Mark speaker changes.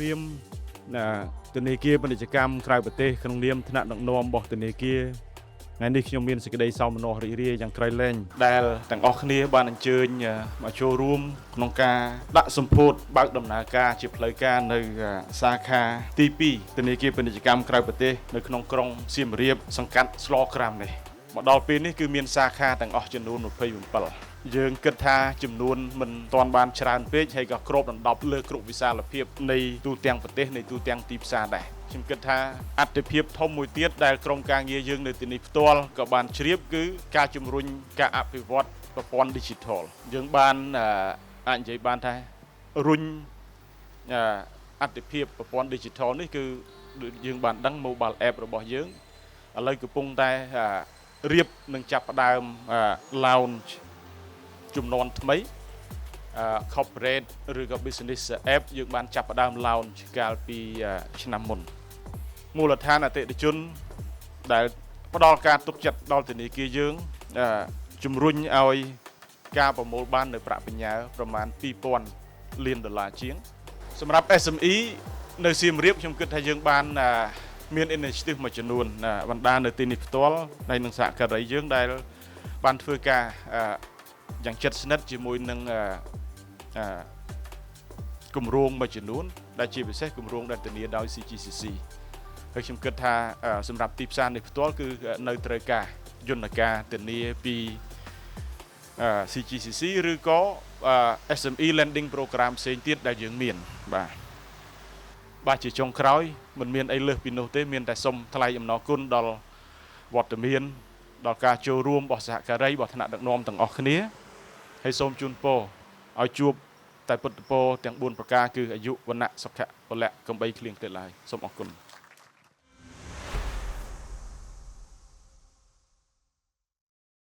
Speaker 1: រៀមធនាគារពាណិជ្ជកម្មក្រៅប្រទេសក្នុងនាមថ្នាក់ដឹកនាំរបស់ធនាគារថ្ងៃនេះខ្ញុំមានសេចក្តីសោមនស្សរីករាយយ៉ាងក្រៃលែងដែលទាំងអស់គ្នាបានអញ្ជើញមកចូលរួមក្នុងការដាក់សម្ពោធបើកដំណើរការជាផ្លូវការនៅសាខាទី2ធនាគារពាណិជ្ជកម្មក្រៅប្រទេសនៅក្នុងក្រុងសៀមរាបសង្កាត់ស្លក្រាមនេះមកដល់ពេលនេះគឺមានសាខាទាំងអស់ចំនួន27យើងគិតថាចំនួនមិនទាន់បានច្រើនពេកហើយក៏គ្របដណ្ដប់លើគ្រប់វិសាលភាពនៃទូទាំងប្រទេសនៃទូទាំងទីផ្សារដែរខ្ញុំគិតថាអត្ថប្រយោជន៍ធំមួយទៀតដែលក្រុមការងារយើងនៅទីនេះផ្ទាល់ក៏បានជ្រាបគឺការជំរុញការអភិវឌ្ឍប្រព័ន្ធ Digital យើងបានអាចនិយាយបានថារុញអត្ថប្រយោជន៍ប្រព័ន្ធ Digital នេះគឺយើងបានដឹង Mobile App របស់យើងឥឡូវកំពុងតែរៀបនឹងចាប់ផ្ដើម launch ចំនួនថ្មី corporate ឬក៏ business app យើងបានចាប់ផ្ដើម launch កាលពីឆ្នាំមុនមូលដ្ឋានអតិថិជនដែលផ្ដល់ការទុកចិត្តដល់ធនាគារយើងជំរុញឲ្យការប្រមូលបាននៅប្រាក់បញ្ញើប្រមាណ$2000 លានជាងសម្រាប់ SME នៅសៀមរាបខ្ញុំគិតថាយើងបានមាន initiative មួយចំនួនបណ្ដានៅទីនេះផ្ទាល់ហើយនឹងសហការីយើងដែលបានធ្វើការយ៉ាងជិតស្និទ្ធជាមួយនឹងគម្រោងមួយចំនួនដែលជាពិសេសគម្រោងដែលធានាដោយ CGCC ហើយខ្ញុំគិតថាសម្រាប់ទីផ្សារនេះផ្ទាល់គឺនៅត្រូវការយន្តការធានាពី CGCC ឬក៏ SME Lending Program ផ្សេងទៀតដែលយើងមានបាទជាចុងក្រោយមិនមានអីលើសពីនោះទេមានតែសូមថ្លែងអំណរគុណដល់វត្តមានដល់ការចូលរួមរបស់សហការីរបស់ថ្នាក់ដឹកនាំទាំងអស់គ្នាហើយសូមជូនពរឲ្យជួបតែពុទ្ធពរទាំង4ប្រការគឺអាយុវណ្ណៈសុខៈពលៈកំបីគ្លៀងគ្លេឡើយសូមអរគុណ